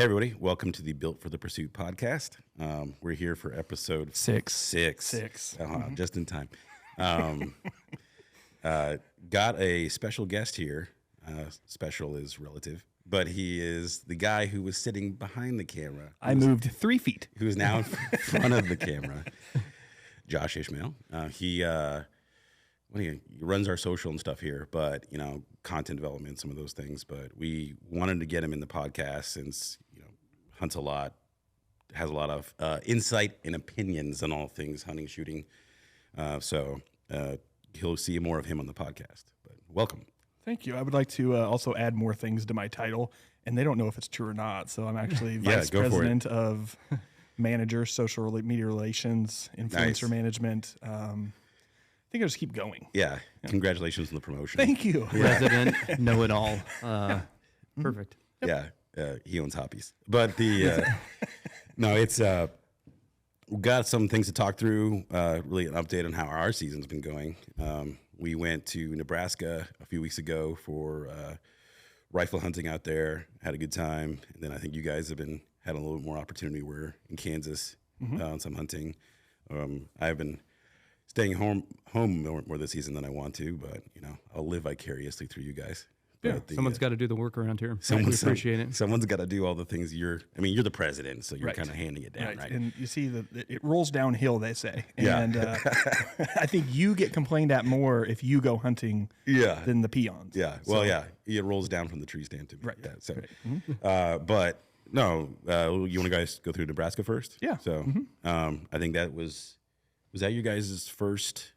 Hey, everybody. Welcome to the Built for the Pursuit podcast. We're here for episode Six. Just in time. Got a special guest here. Special is relative, but he is the guy who was sitting behind the camera. I moved 3 feet. Who is now in front of the camera. Josh Ishmael. He runs our social and stuff here, but, content development, some of those things. But we wanted to get him in the podcast since, hunts a lot, has a lot of insight and opinions on all things hunting, shooting. So he'll see more of him on the podcast. But welcome. Thank you. I would like to also add more things to my title, and they don't know if it's true or not. So I'm actually vice president of manager, social media relations, influencer management. I think I'll just keep going. Yeah. Congratulations on the promotion. Thank you. President, know-it-all. Perfect. Yeah. He owns hobbies. But no, it's we got some things to talk through, really an update on how our season's been going. We went to Nebraska a few weeks ago for rifle hunting out there, had a good time. And then I think you guys had a little bit more opportunity. We're in Kansas on some hunting. I've been staying home more this season than I want to, but, I'll live vicariously through you guys. Yeah, someone's got to do the work around here. We appreciate it. Someone's got to do all the things you're the president, so you're kind of handing it down, right? And you see, it rolls downhill, they say. And I think you get complained at more if you go hunting than the peons. Yeah, well, it rolls down from the tree stand to me. Right. Yeah, so, but no, you want to guys go through Nebraska first? Yeah. So I think that was that you guys' first,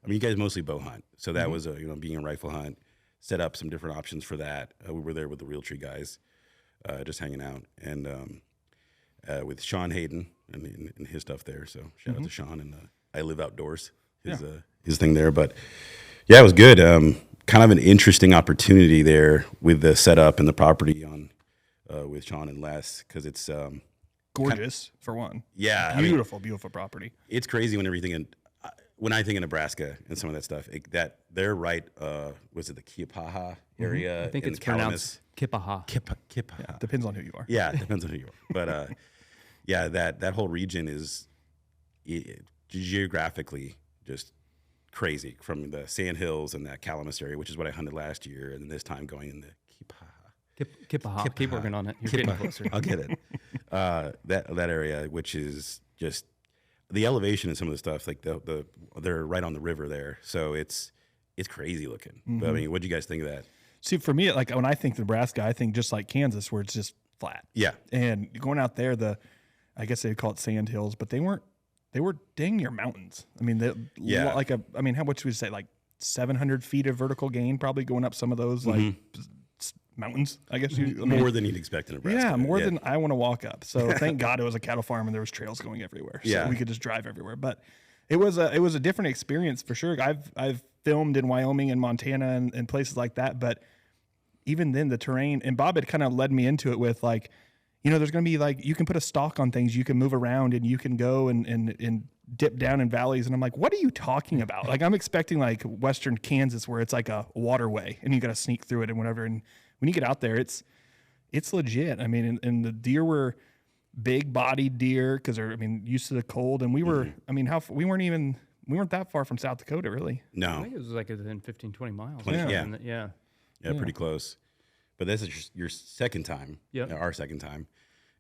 you guys mostly bow hunt. So that was, being a rifle hunt. Set up some different options for that. We were there with the Realtree guys, just hanging out, and with Sean Hayden and his stuff there. So shout out to Sean and I Live Outdoors, his thing there. But yeah, it was good. Kind of an interesting opportunity there with the setup and the property on with Sean and Les, because it's gorgeous for one. Yeah, beautiful property. It's crazy when everything when I think of Nebraska and some of that stuff, that they're right. Was it the Kipaha area? I think it's pronounced Kipaha. Kipaha. Yeah, depends on who you are. Yeah, it depends on who you are. But that whole region is geographically just crazy, from the Sand Hills and that Calamus area, which is what I hunted last year, and this time going in the Kipaha. Kipaha. Keep working on it. You're getting closer. I'll get it. That area, which is just the elevation and some of the stuff, like they're right on the river there, so it's crazy looking. But what do you guys think of that? See, for me, like when I think Nebraska, I think just like Kansas, where it's just flat. Yeah. And going out there, I guess they call it Sand Hills, but they were dang near mountains. How much would you say, like 700 feet of vertical gain, probably going up some of those like mountains, I guess. More than you'd expect in Nebraska. Yeah, more than I want to walk up. So thank God it was a cattle farm and there was trails going everywhere. So we could just drive everywhere. But it was a different experience for sure. I've filmed in Wyoming and Montana and places like that, but even then the terrain, and Bob had kind of led me into it with like, there's going to be like, you can put a stalk on things, you can move around and you can go and dip down in valleys. And I'm like, what are you talking about? Like, I'm expecting like Western Kansas where it's like a waterway and you got to sneak through it and whatever. And when you get out there, it's legit. And the deer were big bodied deer because they're, used to the cold. And we were, we weren't that far from South Dakota, really. No. I think it was like within 15, 20 miles. 20, yeah. Yeah, pretty close. But this is your second time, our second time.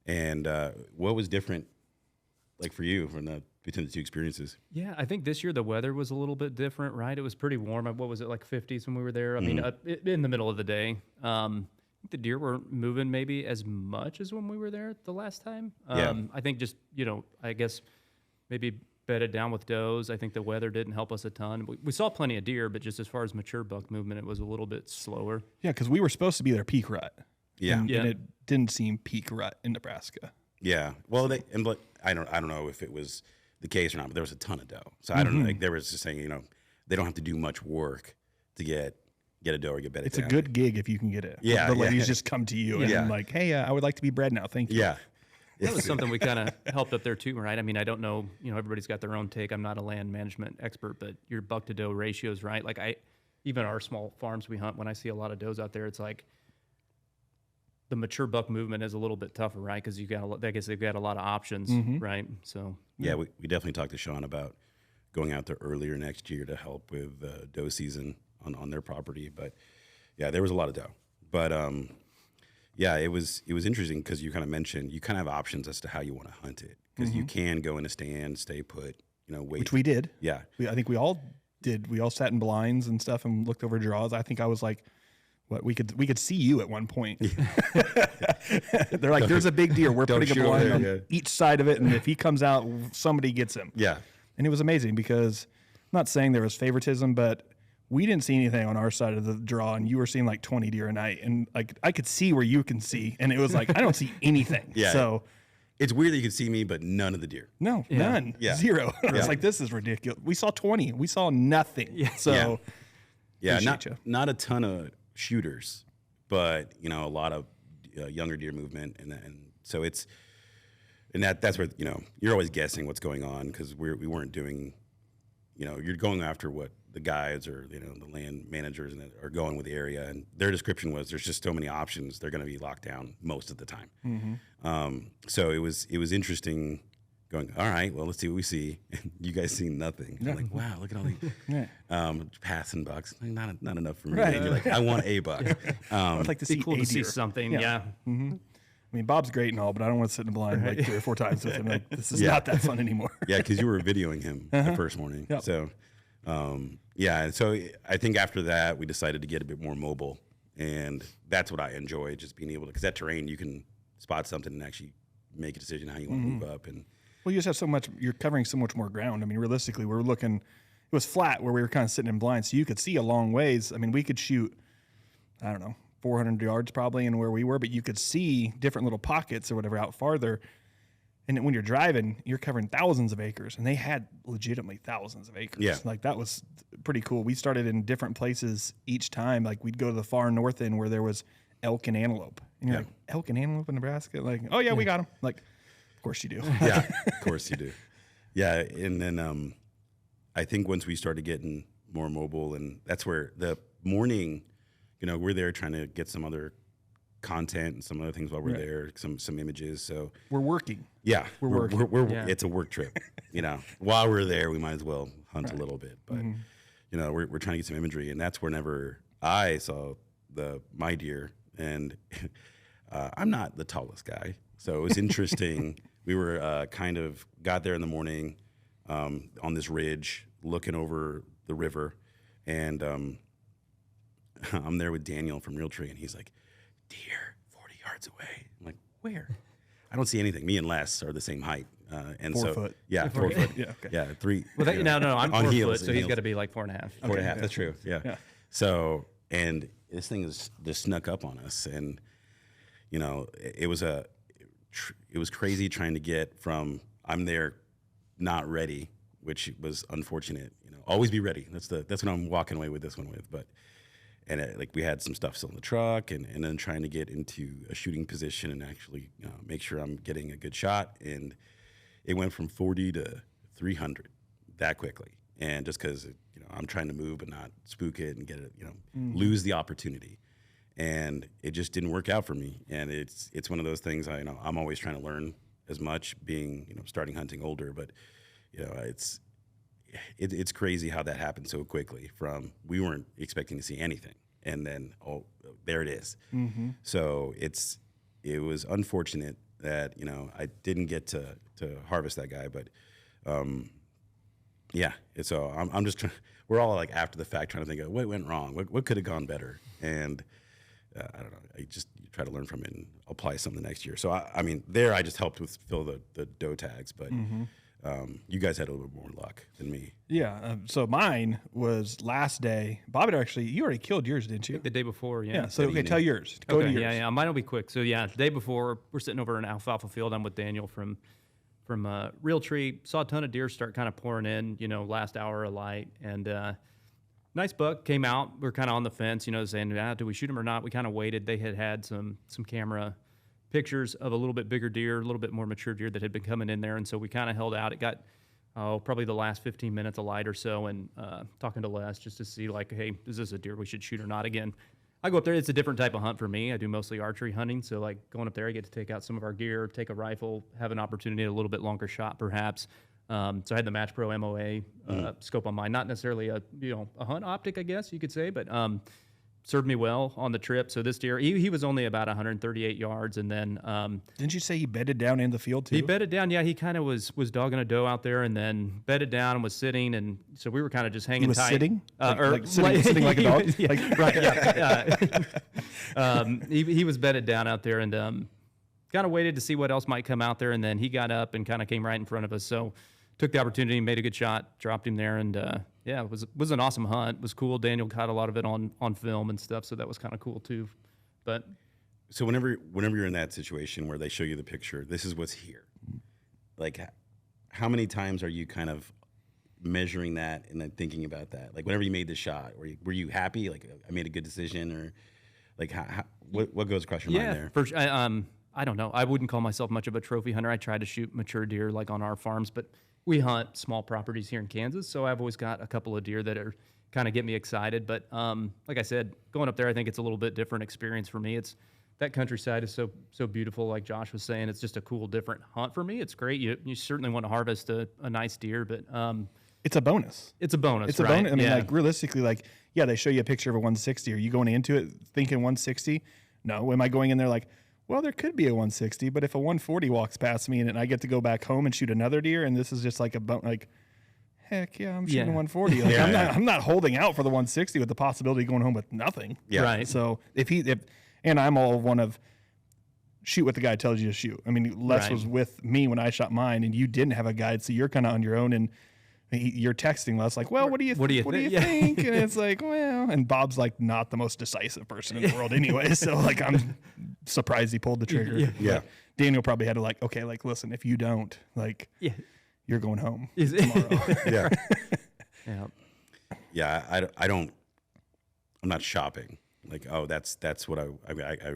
And what was different, like for you, between the two experiences? Yeah, I think this year the weather was a little bit different, right? It was pretty warm. What was it, like 50s when we were there? In the middle of the day. The deer weren't moving maybe as much as when we were there the last time. I think just, I guess maybe bedded down with does. I think the weather didn't help us a ton. We saw plenty of deer, but just as far as mature buck movement, it was a little bit slower. Yeah, because we were supposed to be their peak rut. Yeah. And it didn't seem peak rut in Nebraska. Yeah. Well, I don't know if it was the case or not, but there was a ton of doe. So I don't know. Like, they were just saying, they don't have to do much work to get a doe or get bedded down. It's a good gig if you can get it. Yeah. The ladies just come to you and like, hey, I would like to be bred now. Thank you. Yeah. That was something we kind of helped up there too, right? I don't know, everybody's got their own take. I'm not a land management expert, but your buck to doe ratios, right? Like even our small farms we hunt, when I see a lot of does out there, it's like the mature buck movement is a little bit tougher, right? Because I guess they've got a lot of options, right? So yeah, we definitely talked to Sean about going out there earlier next year to help with doe season on their property. But yeah, there was a lot of doe. But yeah, it was interesting because you kind of mentioned you kind of have options as to how you want to hunt it, because you can go in a stand, stay put, wait. Which we did. Yeah. I think we all did. We all sat in blinds and stuff and looked over draws. I think I was like, what, we could see you at one point. They're like, there's a big deer. We're putting a blind on each side of it, and if he comes out, somebody gets him. Yeah. And it was amazing because I'm not saying there was favoritism, but we didn't see anything on our side of the draw, and you were seeing like 20 deer a night, and like I could see where you can see, and it was like I don't see anything. Yeah. So it's weird that you could see me, but none of the deer. no, none, zero. I was like, this is ridiculous. We saw 20. We saw nothing. Yeah. So yeah, not a ton of shooters, but a lot of younger deer movement, and so it's. And that's where, you're always guessing what's going on, because we weren't doing, you're going after what the guides or, the land managers are going with the area. And their description was there's just so many options. They're going to be locked down most of the time. So it was interesting going, all right, well, let's see what we see. And you guys see nothing. You're like, wow, look at all these passing bucks. Like, not enough for me. Right. And you're like, I want a buck. I'd like to see cool a to see deer. something. Yeah. I mean, Bob's great and all, but I don't want to sit in the blind like 3 or 4 times with him. Like, this is not that fun anymore. Yeah, because you were videoing him the first morning. Yep. So, yeah, and so I think after that, we decided to get a bit more mobile. And that's what I enjoy, just being able to, because that terrain, you can spot something and actually make a decision how you want to move up. And Well, you just have so much, you're covering so much more ground. I mean, realistically, we were looking, it was flat where we were kind of sitting in blind, so you could see a long ways. I mean, we could shoot, I don't know, 400 yards probably in where we were, but you could see different little pockets or whatever out farther. And when you're driving, you're covering thousands of acres, and they had legitimately thousands of acres. Yeah. Like, that was pretty cool. We started in different places each time. Like, we'd go to the far north end where there was elk and antelope. And you're like, elk and antelope in Nebraska? Like, oh yeah, we got them. Like, of course you do. yeah, of course you do. Yeah, and then I think once we started getting more mobile, and that's where the morning, we're there trying to get some other content and some other things while we're there, some images. So We're working. yeah, We're working. It's a work trip. While we're there, we might as well hunt a little bit. But we're trying to get some imagery, and that's whenever I saw my deer, and I'm not the tallest guy, so it was interesting. We were kind of got there in the morning on this ridge looking over the river, and I'm there with Daniel from Realtree, and he's like, deer 40 yards away. I'm like, where? I don't see anything. Me and Les are the same height. And 4 foot. Yeah, 4 foot. Yeah, okay. Yeah, 3. Well, no, I'm on 4 heels, foot, so he's got to be like 4.5. 4.5. That's true. Yeah. So, and this thing just snuck up on us, and it was crazy trying to get from I'm there, not ready, which was unfortunate. Always be ready. That's what I'm walking away with this one with. But we had some stuff still in the truck, and then trying to get into a shooting position and actually make sure I'm getting a good shot. And it went from 40 to 300 that quickly. And just because I'm trying to move but not spook it and get it, lose the opportunity. And it just didn't work out for me. And it's one of those things I'm always trying to learn as much, being starting hunting older. But it's crazy how that happened so quickly. From we weren't expecting to see anything, and then there it is. So it was unfortunate that I didn't get to harvest that guy, but yeah. So I'm just trying. We're all like after the fact trying to think of what went wrong, what could have gone better, and I don't know. I just try to learn from it and apply something next year. So I mean, there I just helped with fill the doe tags, but you guys had a little bit more luck than me. Yeah. So mine was last day. Bob had you already killed yours, didn't you? The day before, yeah. Yeah. So okay, tell yours. Go to yours. Yeah. Mine will be quick. So yeah, the day before, we're sitting over in alfalfa field. I'm with Daniel from Realtree. Saw a ton of deer start kind of pouring in. Last hour of light, and nice buck came out. We're kind of on the fence, saying, do we shoot him or not? We kind of waited. They had some camera pictures of a little bit bigger deer, a little bit more mature deer that had been coming in there, and so we kind of held out. It got probably the last 15 minutes of light or so, and talking to Les just to see like, hey, is this a deer we should shoot or not? Again, I go up there. It's a different type of hunt for me. I do mostly archery hunting. So like going up there, I get to take out some of our gear, take a rifle, have an opportunity at a little bit longer shot perhaps. So I had the Match Pro MOA scope on mine. Not necessarily a hunt optic, I guess you could say, but served me well on the trip. So this deer, he was only about 138 yards. And then didn't you say he bedded down in the field too? He bedded down. Yeah, he kind of was dogging a doe out there and then bedded down and was sitting. And so we were kind of just hanging he was tight. Sitting? Sitting like a dog? Right, yeah. He was bedded down out there and kind of waited to see what else might come out there. And then he got up and kind of came right in front of us. So took the opportunity, made a good shot, dropped him there, and it was an awesome hunt. It was cool. Daniel caught a lot of it on film and stuff, so that was kind of cool too. But so whenever you're in that situation where they show you the picture, this is what's here. Like, how many times are you kind of measuring that and then thinking about that? Like, whenever you made the shot, were you happy? Like, I made a good decision, or like, what goes across your mind there? For sure. I don't know. I wouldn't call myself much of a trophy hunter. I try to shoot mature deer like on our farms, but we hunt small properties here in Kansas, so I've always got a couple of deer that are kind of get me excited. But like I said, going up there, I think it's a little bit different experience for me. It's that countryside is so beautiful, like Josh was saying. It's just a cool, different hunt for me. It's great. You certainly want to harvest a nice deer, but it's a bonus. It's a bonus. It's a right? bonus. I mean, like realistically, like they show you a picture of a 160. Are you going into it thinking 160? No. Am I going in there like, well, there could be a 160, but if a 140 walks past me and I get to go back home and shoot another deer, and this is just like heck yeah, I'm shooting 140. Like, I'm not holding out for the 160 with the possibility of going home with nothing. Yeah. Right. So and I'm all one of shoot what the guy tells you to shoot. I mean, Les was with me when I shot mine, and you didn't have a guide, so you're kind of on your own, and you're texting Les like, well, what do you think? And it's like, well, and Bob's like not the most decisive person in the world anyway. So like, I'm surprised he pulled the trigger. Yeah. Daniel probably had to like, okay, like, listen, if you don't, like, you're going home tomorrow. Yeah. Yeah. Yeah. I'm not shopping. Like, oh, that's what I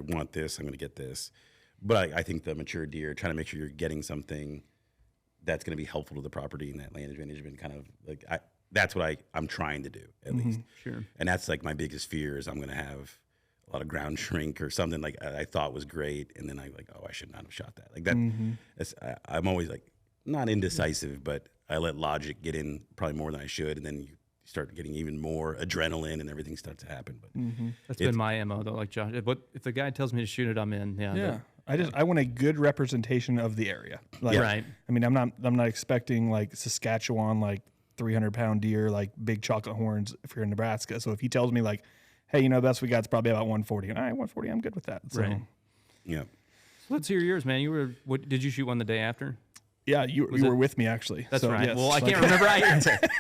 want this. I'm going to get this. But I think the mature deer, trying to make sure you're getting something that's going to be helpful to the property and that land management kind of like, that's what I'm trying to do at least. Sure. And that's like my biggest fear is I'm going to have a lot of ground shrink or something like I thought was great. And then I'm like, oh, I should not have shot that. Like that. I'm always like not indecisive, but I let logic get in probably more than I should. And then you start getting even more adrenaline and everything starts to happen. But that's been my MO though. Like Josh, if the guy tells me to shoot it, I'm in. Yeah. I want a good representation of the area. Like, right. I mean, I'm not expecting like Saskatchewan, like 300-pound deer, like big chocolate horns if you're in Nebraska. So if he tells me like, hey, the best we got is probably about 140. And all right, 140, I'm good with that. So, right. Yeah. So let's hear yours, man. What did you shoot one the day after? Yeah, you were with me actually. That's so, right. Yes. Well, I can't remember.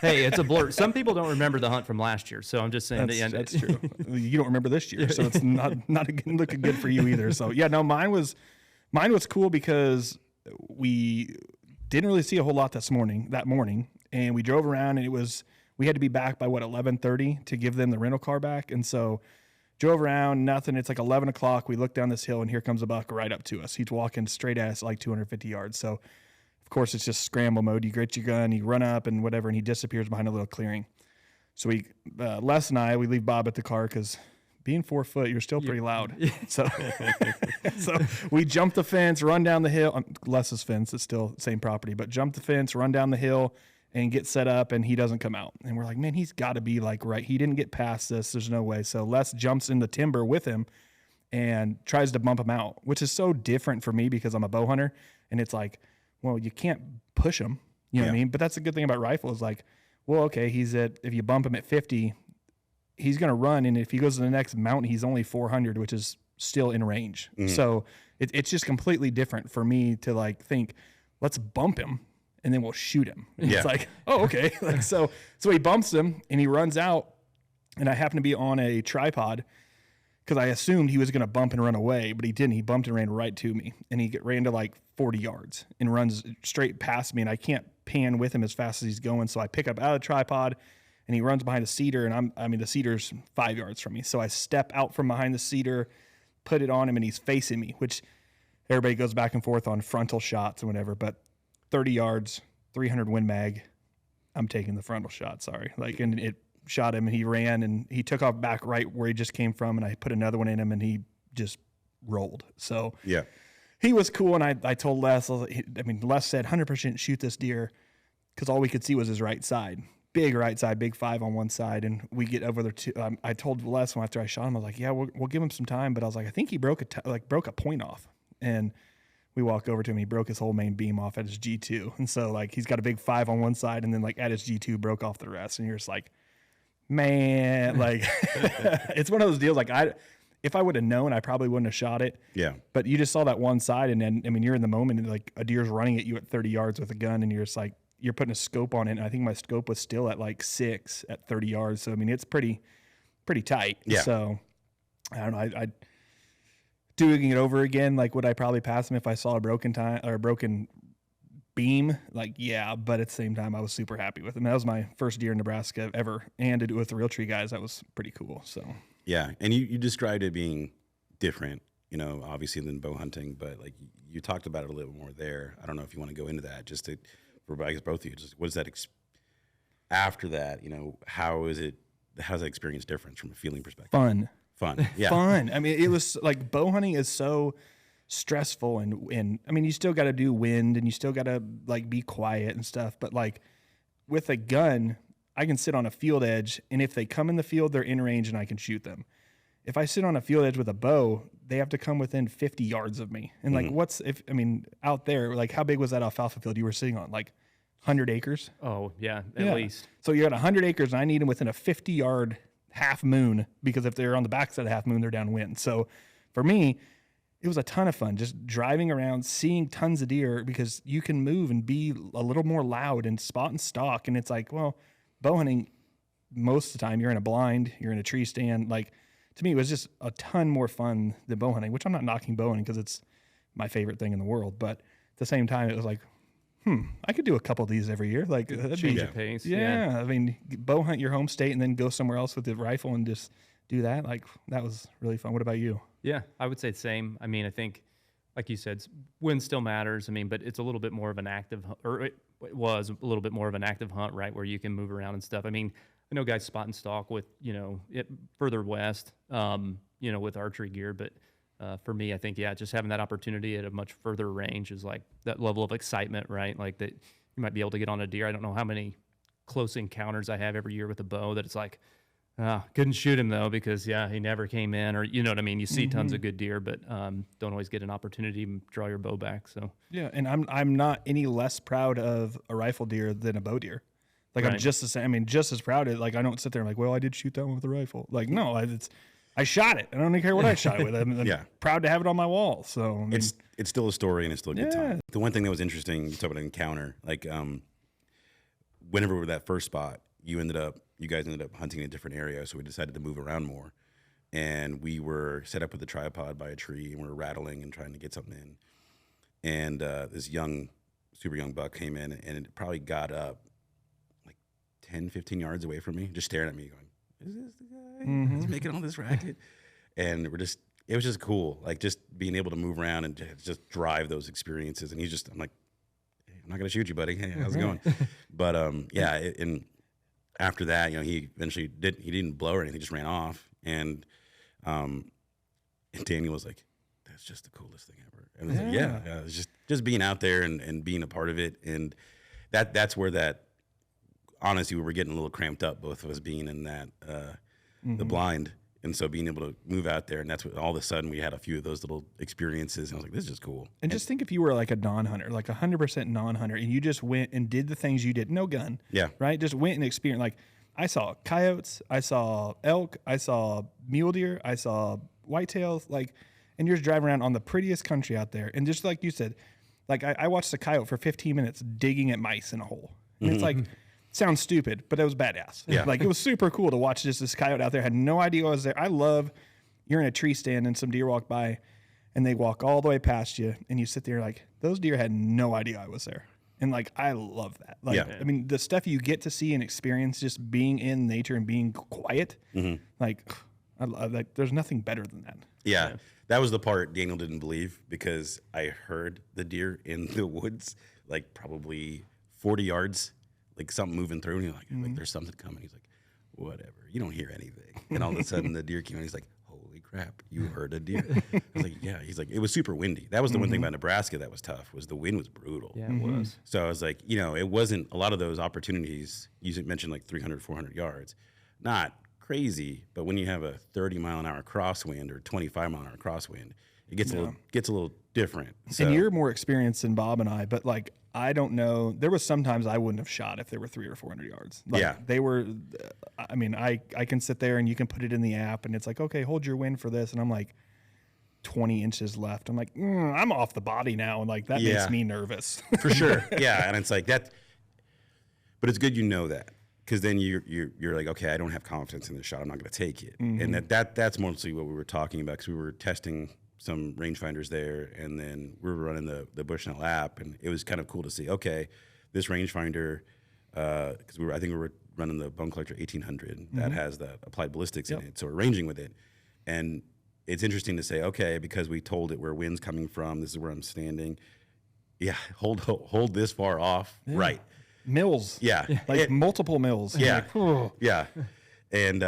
Hey, it's a blur. Some people don't remember the hunt from last year, so I'm just saying that's true. You don't remember this year, so it's not looking good for you either. So yeah, no, mine was cool because we didn't really see a whole lot that morning, and we drove around, and we had to be back by 11:30 to give them the rental car back, and so drove around, nothing. It's like 11 o'clock. We look down this hill, and here comes a buck right up to us. He's walking straight at us like 250 yards. So of course, it's just scramble mode. You grit your gun, you run up and whatever, and he disappears behind a little clearing. So Les and I, we leave Bob at the car because being 4 foot, you're still pretty loud. So we jump the fence, run down the hill. Les's fence, it's still the same property, but jump the fence, run down the hill, and get set up, and he doesn't come out. And we're like, man, he's got to be like right. He didn't get past this. There's no way. So Les jumps in the timber with him and tries to bump him out, which is so different for me because I'm a bow hunter, and it's like, well, you can't push him, you know what I mean? But that's the good thing about rifles. Like, well, okay, if you bump him at 50, he's going to run. And if he goes to the next mountain, he's only 400, which is still in range. So it's just completely different for me to like think, let's bump him and then we'll shoot him. And it's like, oh, okay. Like, so he bumps him and he runs out, and I happen to be on a tripod because I assumed he was going to bump and run away, but he didn't. He bumped and ran right to me, and he ran to like 40 yards and runs straight past me, and I can't pan with him as fast as he's going. So I pick up out of the tripod, and he runs behind a cedar, and the cedar's 5 yards from me. So I step out from behind the cedar, put it on him, and he's facing me, which everybody goes back and forth on frontal shots and whatever, but 30 yards, 300 Win Mag, I'm taking the frontal shot, sorry. Like, and shot him, and he ran, and he took off back right where he just came from, and I put another one in him, and he just rolled. So yeah, he was cool, and I told Les, Les said 100% shoot this deer, because all we could see was his right side. Big right side, big 5 on one side, and we get over there. I told Les after I shot him, I was like, "Yeah, we'll give him some time," but I was like, "I think he broke a point off." And we walk over to him, he broke his whole main beam off at his G2, and so like he's got a big 5 on one side, and then like at his G2 broke off the rest, and you're just like, man, like it's one of those deals. Like if I would have known, I probably wouldn't have shot it. Yeah. But you just saw that one side, and then you're in the moment, and like a deer's running at you at 30 yards with a gun, and you're just like, you're putting a scope on it, and I think my scope was still at like 6 at 30 yards. So, it's pretty tight. Yeah. So, I don't know. I doing it over again, like, would I probably pass him if I saw a broken beam? Like, yeah, but at the same time, I was super happy with him. That was my first deer in Nebraska ever, and to do it with the Realtree guys, that was pretty cool. So, yeah. And you described it being different, obviously than bow hunting, but like you talked about it a little more there. I don't know if you want to go into that just to, for I guess both of you, just what is that after that? How's that experience different from a feeling perspective? Fun, yeah, fun. It was like bow hunting is so stressful, and you still got to do wind, and you still got to like be quiet and stuff. But like with a gun, I can sit on a field edge, and if they come in the field, they're in range, and I can shoot them. If I sit on a field edge with a bow, they have to come within 50 yards of me. And like, out there, like how big was that alfalfa field you were sitting on? Like 100 acres? Oh, yeah, at least. So you're at 100 acres, and I need them within a 50-yard half moon, because if they're on the backside of half moon, they're downwind. So for me, it was a ton of fun just driving around, seeing tons of deer, because you can move and be a little more loud and spot and stalk. And it's like, well, bow hunting, most of the time you're in a blind, you're in a tree stand. Like, to me, it was just a ton more fun than bow hunting, which I'm not knocking bow hunting because it's my favorite thing in the world. But at the same time, it was like, I could do a couple of these every year. Like, that'd Change be of pace. Yeah. Bow hunt your home state and then go somewhere else with the rifle and just do that. Like, that was really fun. What about you? Yeah, I would say the same. I think, like you said, wind still matters. But it's a little bit more of an active, or it was a little bit more of an active hunt, right, where you can move around and stuff. I know guys spot and stalk with, further west, with archery gear. But for me, I think, just having that opportunity at a much further range is like that level of excitement, right? Like that you might be able to get on a deer. I don't know how many close encounters I have every year with a bow that it's like, couldn't shoot him though, because he never came in, or you know what I mean? You see tons of good deer, but don't always get an opportunity to draw your bow back. So yeah, and I'm not any less proud of a rifle deer than a bow deer. Like, right. I'm just the same. Just as proud of. Like, I don't sit there and like, well, I did shoot that one with a rifle. Like, no, I shot it. I don't even care what I shot it with. I'm proud to have it on my wall. So it's still a story, and it's still a good time. The one thing that was interesting, you talk about an encounter, like whenever we were that first spot, you guys ended up hunting in a different area, so we decided to move around more. And we were set up with a tripod by a tree, and we were rattling and trying to get something in. And this super young buck came in, and it probably got up like 10, 15 yards away from me, just staring at me going, is this the guy that's making all this racket? And it was just cool, like just being able to move around and just drive those experiences. And I'm like, hey, I'm not going to shoot you, buddy. Hey, how's it going? But and after that, he eventually didn't blow or anything, he just ran off. And Daniel was like, that's just the coolest thing ever. And I was like, it was just being out there and being a part of it. And that's where that, honestly, we were getting a little cramped up, both of us being in that, the blind. And so being able to move out there, and that's what all of a sudden we had a few of those little experiences. And I was like, this is just cool. And just think if you were like a non-hunter, like 100% non-hunter, and you just went and did the things you did, no gun. Yeah. Right? Just went and experienced. Like, I saw coyotes, I saw elk, I saw mule deer, I saw whitetails, and you're just driving around on the prettiest country out there. And just like you said, like I watched a coyote for 15 minutes digging at mice in a hole. And it's like, sounds stupid, but it was badass. Yeah. Like, it was super cool to watch this coyote out there. Had no idea I was there. I love, you're in a tree stand and some deer walk by and they walk all the way past you and you sit there like, those deer had no idea I was there. And like, I love that. Like, the stuff you get to see and experience just being in nature and being quiet, like, I love that. There's nothing better than that. Yeah. That was the part Daniel didn't believe, because I heard the deer in the woods, like probably 40 yards, like something moving through, and he's like, there's something coming. He's like, whatever. You don't hear anything. And all of a sudden the deer came in. He's like, holy crap, you heard a deer. I was like, yeah. He's like, it was super windy. That was the one thing about Nebraska that was tough, was the wind was brutal. Yeah, it was. So I was like, it wasn't a lot of those opportunities. You mentioned like 300, 400 yards. Not crazy, but when you have a 30-mile-an-hour crosswind or 25-mile-an-hour crosswind, it gets a little different. So, and you're more experienced than Bob and I, but like, I don't know. There was sometimes I wouldn't have shot if they were 300 or 400 yards. Like, they were. I mean, I can sit there and you can put it in the app, and it's like, okay, hold your wind for this, and I'm like, 20 inches left. I'm like, I'm off the body now, and like that makes me nervous for sure. Yeah, and it's like that. But it's good you know that, because then you're like, okay, I don't have confidence in this shot. I'm not going to take it, and that's mostly what we were talking about, because we were testing some rangefinders there, and then we were running the Bushnell app, and it was kind of cool to see, okay, this rangefinder, because I think we were running the Bone Collector 1800 that has the applied ballistics in it, so we're ranging with it, and it's interesting to say, okay, because we told it where wind's coming from, this is where I'm standing, hold this far off, right? Mills, like multiple mills, yeah, and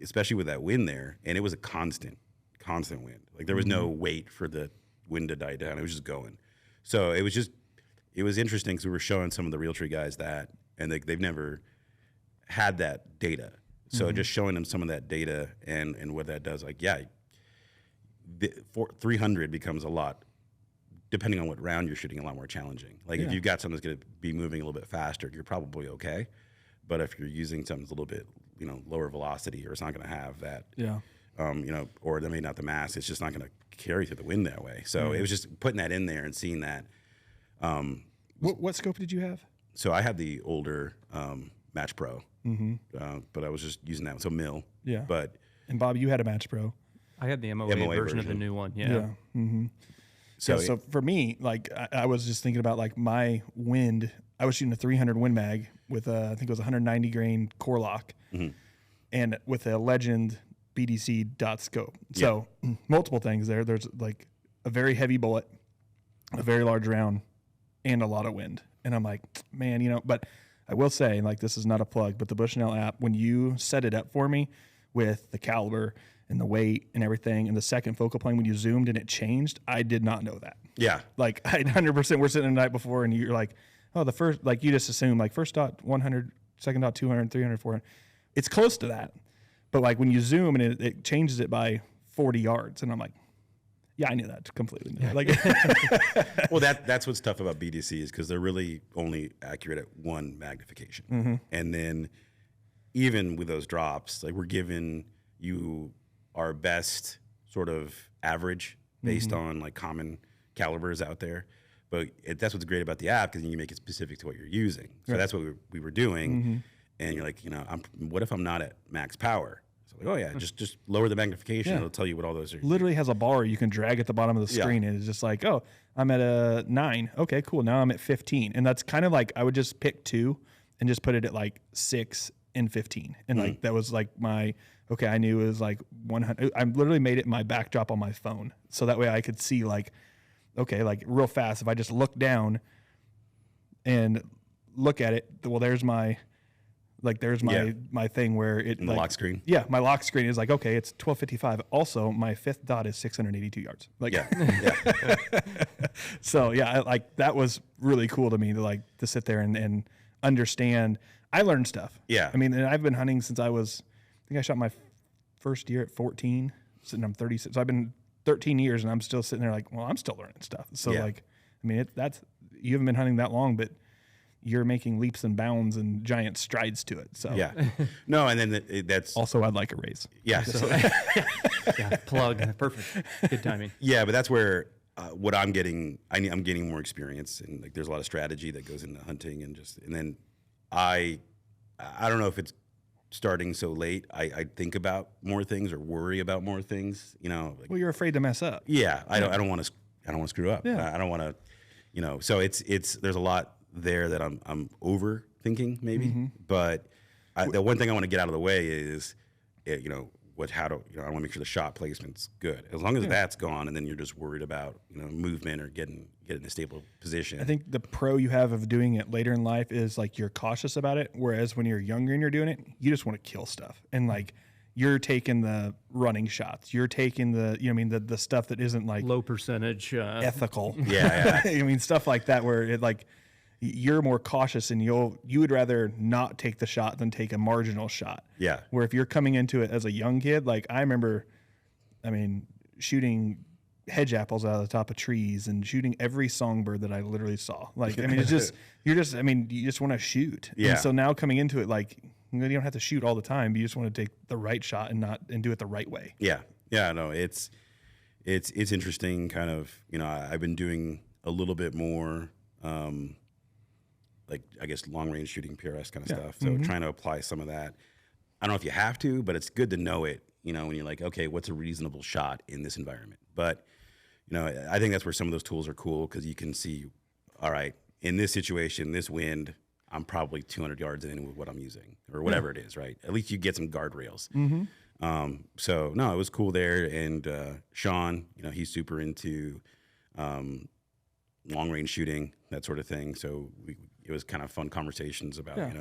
especially with that wind there, and it was a constant wind. Like there was no wait for the wind to die down. It was just going. So it was interesting, because we were showing some of the Realtree guys that, and they've never had that data. So just showing them some of that data and what that does, like, 300 becomes a lot, depending on what round you're shooting, a lot more challenging. Like if you've got something that's going to be moving a little bit faster, you're probably okay. But if you're using something that's a little bit, lower velocity, or it's not going to have that, or maybe not the mass, it's just not going to carry through the wind that way. So it was just putting that in there and seeing that. What scope did you have? So I had the older Match Pro, but I was just using that. So mill. Yeah. But and Bob, you had a Match Pro. I had the MOA version of the new one. Yeah. So for me, like I was just thinking about like my wind. I was shooting a 300 Win Mag with I think it was 190 grain core lock, and with a Legend BDC dot scope. So multiple things there. There's like a very heavy bullet, a very large round, and a lot of wind. And I'm like, man, but I will say, like, this is not a plug, but the Bushnell app, when you set it up for me with the caliber and the weight and everything, and the second focal plane, when you zoomed and it changed, I did not know that. Yeah. Like, I 100% we're sitting the night before, and you're like, oh, the first, like, you just assume, like, first dot 100, second dot 200, 300, 400. It's close to that. But, like, when you zoom and it changes it by 40 yards, and I'm like, yeah, I knew that completely. Like, well, that's what's tough about BDC, is because they're really only accurate at one magnification. And then even with those drops, like, we're giving you our best sort of average based on like common calibers out there. But that's what's great about the app, because you can make it specific to what you're using. So that's what we were doing. And you're like, what if I'm not at max power? Like, oh yeah, just lower the magnification. It'll tell you what all those are. Literally has a bar you can drag at the bottom of the screen, and it's just like, oh, I'm at a 9. Okay, cool. Now I'm at 15, and that's kind of like I would just pick 2 and just put it at like 6 and 15, and like that was like my okay. I knew it was like 100. I literally made it my backdrop on my phone, so that way I could see like, okay, like real fast. If I just look down and look at it, well, there's my. Like there's my thing where it in the lock screen. Yeah, my lock screen is like, okay, it's 1255. Also, my 5th dot is 682 yards. Like So like that was really cool to me to sit there and understand. I learned stuff. Yeah. I mean, and I've been hunting since I think I shot my first year at 14, sitting I'm 36. So I've been 13 years, and I'm still sitting there like, well, I'm still learning stuff. So like, I mean, you haven't been hunting that long, but you're making leaps and bounds and giant strides to it. So no, and then that's also I'd like a raise. Yeah, so, plug, perfect, good timing. Yeah, but that's where what I'm getting. I'm gaining more experience, and like there's a lot of strategy that goes into hunting, and then I don't know if it's starting so late. I think about more things or worry about more things. Like, well, you're afraid to mess up. Yeah, I don't want to screw up. Yeah. I don't want to. So it's there's a lot there that I'm overthinking maybe, but the one thing I want to get out of the way is, I want to make sure the shot placement's good. As long as that's gone, and then you're just worried about movement or getting in a stable position. I think the pro you have of doing it later in life is like you're cautious about it. Whereas when you're younger and you're doing it, you just want to kill stuff. And like you're taking the running shots. You're taking the stuff that isn't like low percentage ethical. Yeah. I mean, stuff like that where it like you're more cautious and you would rather not take the shot than take a marginal shot. Yeah. Where if you're coming into it as a young kid, like I remember, shooting hedge apples out of the top of trees and shooting every songbird that I literally saw. Like, I mean, it's just, you just want to shoot. Yeah. And so now coming into it, like, you don't have to shoot all the time, but you just want to take the right shot and do it the right way. Yeah. Yeah. No, it's interesting kind of, I've been doing a little bit more, like, I guess, long range shooting, PRS kind of stuff. So trying to apply some of that. I don't know if you have to, but it's good to know it, when you're like, okay, what's a reasonable shot in this environment? But, I think that's where some of those tools are cool because you can see, all right, in this situation, this wind, I'm probably 200 yards in with what I'm using or whatever it is, right? At least you get some guardrails. So, no, it was cool there. And Sean, he's super into long range shooting, that sort of thing. So it was kind of fun conversations about,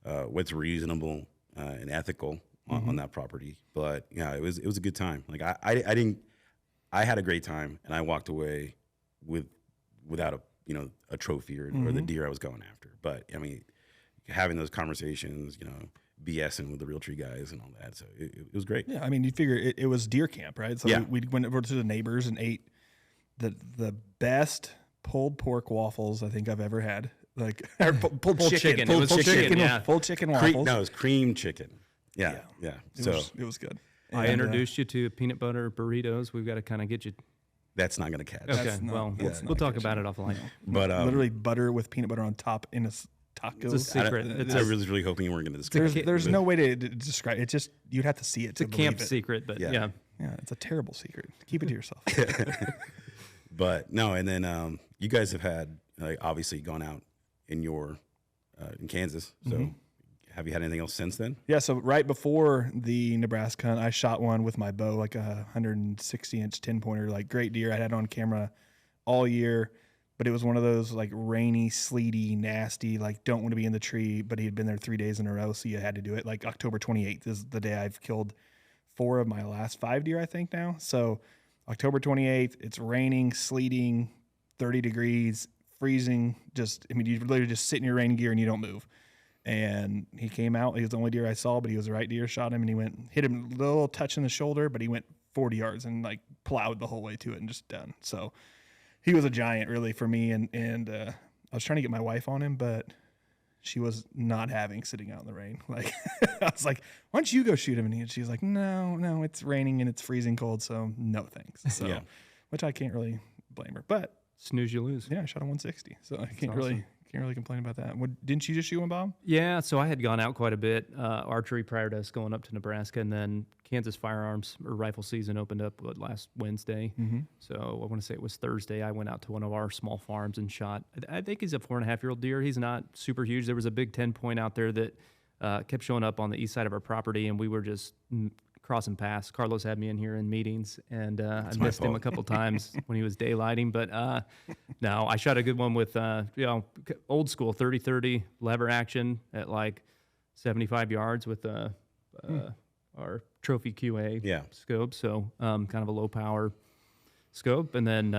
what's reasonable and ethical on that property. But yeah, it was a good time. Like I had a great time and I walked away without a trophy or the deer I was going after. But I mean, having those conversations, BSing with the Realtree guys and all that. So it was great. Yeah. I mean, you figure it was deer camp, right? So yeah. we went over to the neighbors and ate the best pulled pork waffles I think I've ever had. Like pulled chicken. It was chicken. Yeah. Pulled chicken waffles. No, it was cream chicken. Yeah. It was good. I introduced you to peanut butter burritos. We've got to kind of get you. That's not going to catch. Okay, we'll talk about it offline. But literally butter with peanut butter on top in a taco. It's a secret. I was really hoping you weren't going to describe it. There's no way to describe it. It's just you'd have to see it. It's a camp secret, but yeah, it's a terrible secret. Keep it to yourself. But no, and then you guys have had obviously gone out in Kansas. So have you had anything else since then? Yeah. So right before the Nebraska hunt, I shot one with my bow, like a 160-inch 10-pointer, like great deer. I had on camera all year, but it was one of those like rainy, sleety, nasty, like don't want to be in the tree, but he had been there 3 days in a row. So you had to do it. Like October 28th is the day I've killed 4 of my last 5 deer, I think now. So October 28th, it's raining, sleeting, 30 degrees, freezing. You literally just sit in your rain gear and you don't move. And he came out. He was the only deer I saw, but he was the right deer. Shot him, and he hit him a little touch in the shoulder, but he went 40 yards and like plowed the whole way to it and just done. So he was a giant, really, for me. And I was trying to get my wife on him, but she was not having sitting out in the rain. Like I was like, "Why don't you go shoot him?" And she was like, "No, it's raining and it's freezing cold, so no thanks." So, which I can't really blame her, but snooze you lose. Yeah, I shot a 160, so I can't really complain about that. Didn't you just shoot one, Bob? Yeah, so I had gone out quite a bit archery prior to us going up to Nebraska, and then Kansas firearms or rifle season opened up last Wednesday. So I want to say it was Thursday. I went out to one of our small farms and shot. I think he's a 4.5-year-old deer. He's not super huge. There was a big 10-point out there that kept showing up on the east side of our property, and we were just crossing paths. Carlos had me in here in meetings, and I missed him a couple times when he was daylighting. But no, I shot a good one with old school 30-30 lever action at like 75 yards with our trophy QA scope. So kind of a low power scope, and then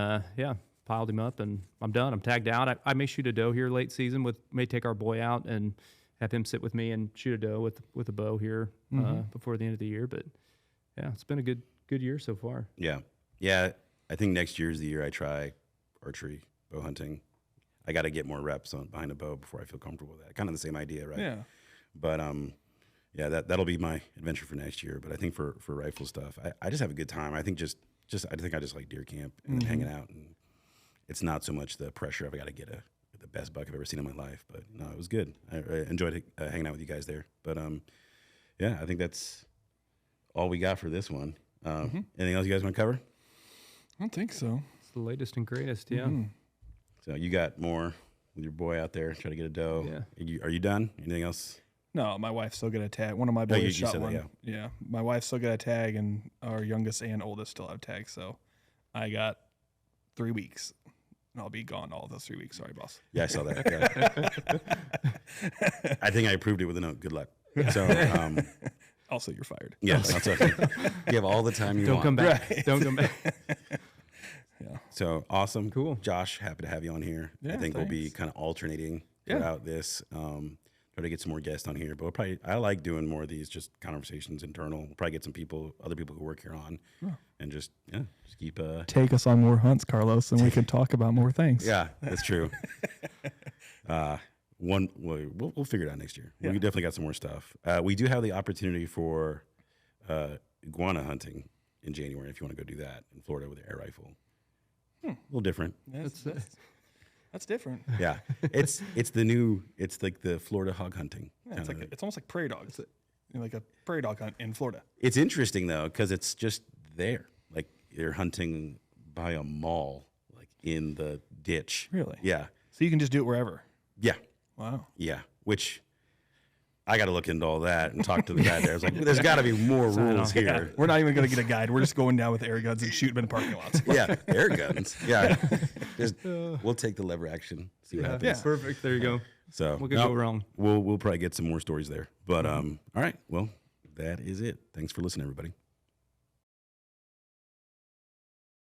piled him up, and I'm done. I'm tagged out. I may shoot a doe here late season. May take our boy out and have him sit with me and shoot a doe with a bow here before the end of the year. But yeah, it's been a good year so far. Yeah. I think next year is the year I try archery, bow hunting. I got to get more reps behind a bow before I feel comfortable with that. Kind of the same idea, right? Yeah. But that'll be my adventure for next year. But I think for rifle stuff, I just have a good time. I think I just like deer camp and hanging out, and it's not so much the pressure of I got to get the best buck I've ever seen in my life. But no, it was good. I enjoyed hanging out with you guys there. But I think that's all we got for this one. Anything else you guys want to cover? I don't think so. It's the latest and greatest, yeah. So you got more with your boy out there trying to get a doe. Yeah. Are you done? Anything else? No, my wife's still good at tag. One of my boys you shot said that, one. Yeah, my wife's still good at tag, and our youngest and oldest still have tags. So I got 3 weeks, and I'll be gone all of those 3 weeks. Sorry, boss. Yeah, I saw that. Yeah. I think I approved it with a note. Good luck. So, Also, you're fired. yeah, that's okay. You have all the time you Don't want. come back. Right. Don't come back. Yeah. So awesome. Cool. Josh, happy to have you on here. Yeah, I think we'll be thanks. kind of alternating Yeah. throughout this. Try to get some more guests on here, but I like doing more of these just conversations internal. We'll probably get some other people who work here on, and just keep. Take us on more hunts, Carlos, and we can talk about more things. Yeah, that's true. We'll figure it out next year. Yeah. We definitely got some more stuff. We do have the opportunity for iguana hunting in January if you want to go do that in Florida with an air rifle. A little different. That's different. Yeah, it's like the Florida hog hunting. Yeah, it's almost like prairie dogs, like a prairie dog hunt in Florida. It's interesting though because it's just there, like you're hunting by a mall, like in the ditch. Really? Yeah. So you can just do it wherever. Yeah. Wow. Yeah. Which I got to look into all that and talk to the guy there. I was like, there's got to be more rules here. We're not even going to get a guide. We're just going down with air guns and shooting them in parking lots. Yeah, air guns. Yeah, we'll take the lever action. See what happens. Yeah, perfect. There you go. So What could go wrong? We'll probably get some more stories there. But all right. Well, that is it. Thanks for listening, everybody.